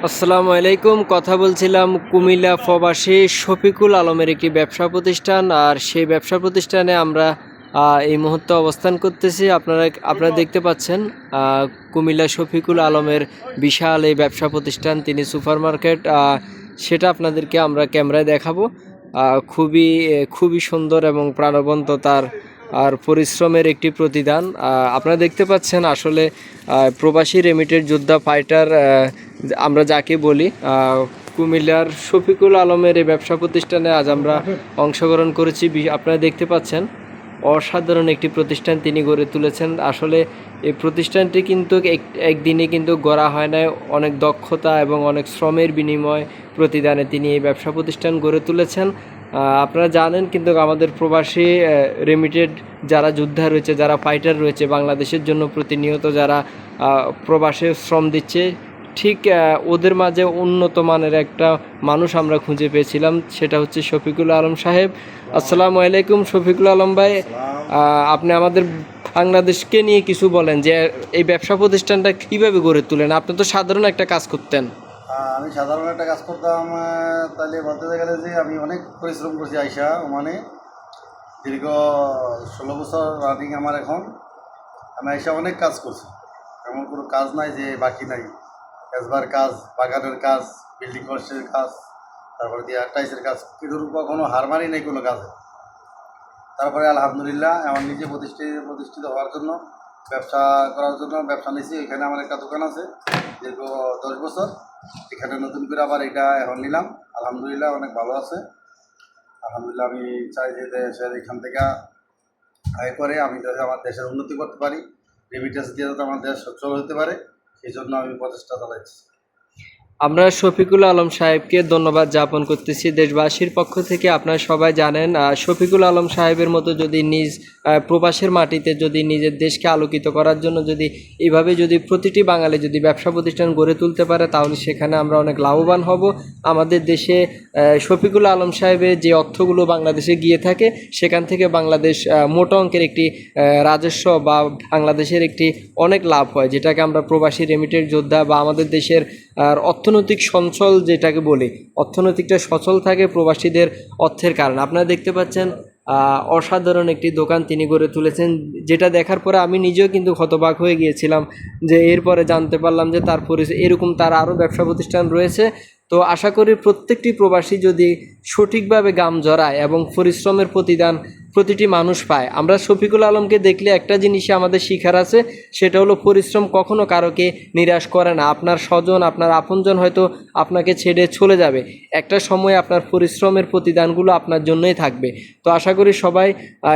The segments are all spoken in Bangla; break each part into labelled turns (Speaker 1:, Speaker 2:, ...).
Speaker 1: আসসালামু আলাইকুম। কথা বলছিলাম কুমিল্লা প্রবাসী শফিকুল আলমের একটি ব্যবসা প্রতিষ্ঠান, আর সেই ব্যবসা প্রতিষ্ঠানে আমরা এই মুহূর্তে অবস্থান করতেছি। আপনারা দেখতে পাচ্ছেন কুমিল্লা শফিকুল আলমের বিশাল এই ব্যবসা প্রতিষ্ঠান, তিনি সুপার মার্কেট, সেটা আপনাদেরকে আমরা ক্যামেরায় দেখাবো। খুবই সুন্দর এবং প্রাণবন্ত তার আর পরিশ্রমের একটি প্রতিদান। আপনারা দেখতে পাচ্ছেন আসলে প্রবাসী রেমিটেড যোদ্ধা ফাইটার আমরা যাকে বলি, কুমিল্লার শফিকুল আলমের এই ব্যবসা প্রতিষ্ঠানে আজ আমরা অংশগ্রহণ করেছি। আপনারা দেখতে পাচ্ছেন অসাধারণ একটি প্রতিষ্ঠান তিনি গড়ে তুলেছেন। আসলে এই প্রতিষ্ঠানটি কিন্তু একদিনে কিন্তু গড়া হয় না, অনেক দক্ষতা এবং অনেক শ্রমের বিনিময় প্রতিদানে তিনি এই ব্যবসা প্রতিষ্ঠান গড়ে তুলেছেন। আপনারা জানেন কিন্তু আমাদের প্রবাসী রেমিটেড যারা যোদ্ধা রয়েছে, যারা ফাইটার রয়েছে, বাংলাদেশের জন্য প্রতিনিয়ত যারা প্রবাসে শ্রম দিচ্ছে, ঠিক ওদের মাঝে উন্নত মানের একটা মানুষ আমরা খুঁজে পেয়েছিলাম, সেটা হচ্ছে শফিকুল আলম সাহেব। আসসালামু আলাইকুম শফিকুল আলম ভাই, আপনি আমাদের বাংলাদেশকে নিয়ে কিছু বলেন যে এই ব্যবসা প্রতিষ্ঠানটা কীভাবে গড়ে তুলেন। আপনি তো সাধারণ একটা কাজ করতেন।
Speaker 2: আমি সাধারণ একটা কাজ করতাম, তাহলে বলতে গেলে যে আমি অনেক পরিশ্রম করছি আইসা মানে দীর্ঘ 16 বছর রানিং আমার এখন। আমি আইসা অনেক কাজ করছি, এমন কোনো কাজ নাই যে বাকি নাই। এসবার কাজ, বাগানের কাজ, বিল্ডিং কনস্ট্রাকশনের কাজ, তারপরে দিয়ে টাইসের কাজ, কিন্তু কখনো হার মারি নেই কোনো কাজে। তারপরে আলহামদুলিল্লাহ আমার নিজে প্রতিষ্ঠিত হওয়ার জন্য, ব্যবসা করার জন্য ব্যবসা নিয়েছি। এখানে আমার একটা দোকান আছে দীর্ঘ 10 বছর। এখানে নতুন করে আবার এটা এখন নিলাম, আলহামদুলিল্লাহ অনেক ভালো আছে। আলহামদুলিল্লাহ আমি চাই যে দেশের এখান থেকে আয় করে আমি আমার দেশের উন্নতি করতে পারি, রেমিটেন্স দিয়ে যাতে আমার দেশ সচ্ছল হতে পারে, সেই জন্য আমি প্রচেষ্টা চালাচ্ছি।
Speaker 1: আমরা শফিকুল আলম সাহেবকে ধন্যবাদ জ্ঞাপন করতেছি দেশবাসীর পক্ষ থেকে। আপনারা সবাই জানেন শফিকুল আলম সাহেবের মতো যদি নিজ প্রবাসের মাটিতে যদি নিজের দেশকে আলোকিত করার জন্য যদি এইভাবে যদি প্রতিটি বাঙালি যদি ব্যবসা প্রতিষ্ঠান গড়ে তুলতে পারে, তাহলে সেখানে আমরা অনেক লাভবান হব। আমাদের দেশে শফিকুল আলম সাহেবের যে অর্থগুলো বাংলাদেশে গিয়ে থাকে, সেখান থেকে বাংলাদেশ মোটা অঙ্কের একটি রাজস্ব বা বাংলাদেশের একটি অনেক লাভ হয়, যেটাকে আমরা প্রবাসী রেমিটেড যোদ্ধা বা আমাদের দেশের আর অর্থনৈতিক সঞ্চল যেটাকে বলি, অর্থনৈতিকটা সচল থাকে প্রবাসীদের অর্থের কারণে। আপনারা দেখতে পাচ্ছেন অসাধারণ একটি দোকান তিনি গড়ে তুলেছেন, যেটা দেখার পরে আমি নিজেও কিন্তু হতবাক হয়ে গিয়েছিলাম, যে এরপরে জানতে পারলাম যে এরকম তার আরও ব্যবসা প্রতিষ্ঠান রয়েছে। তো আশা করি প্রত্যেকটি প্রবাসী যদি সঠিকভাবে গাম জড়ায় এবং পরিশ্রমের প্রতিদান প্রতিটি মানুষ পায়। আমরা শফিকুল আলমকে দেখলে একটা জিনিসই আমাদের শিখার আছে, সেটা হলো পরিশ্রম কখনো কারোকে নিরাশ করে না। আপনার স্বজন, আপনার আপনজন হয়তো আপনাকে ছেড়ে চলে যাবে, একটা সময় আপনার পরিশ্রমের প্রতিদানগুলো আপনার জন্যই থাকবে। তো আশা করি সবাই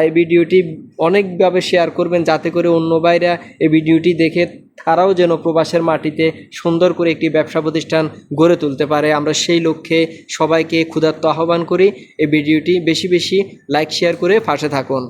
Speaker 1: এই ভিডিওটি অনেকভাবে শেয়ার করবেন, যাতে করে অন্য ভাইরা এই ভিডিওটি দেখে তারাও যেন প্রবাসের মাটিতে সুন্দর করে একটি ব্যবসা প্রতিষ্ঠান গড়ে তুলতে পারে। আমরা সেই লক্ষ্যে সবাইকে ক্ষুধার্ত আহ্বান করি এই ভিডিওটি বেশি বেশি লাইক শেয়ার করে পাশে থাকুন।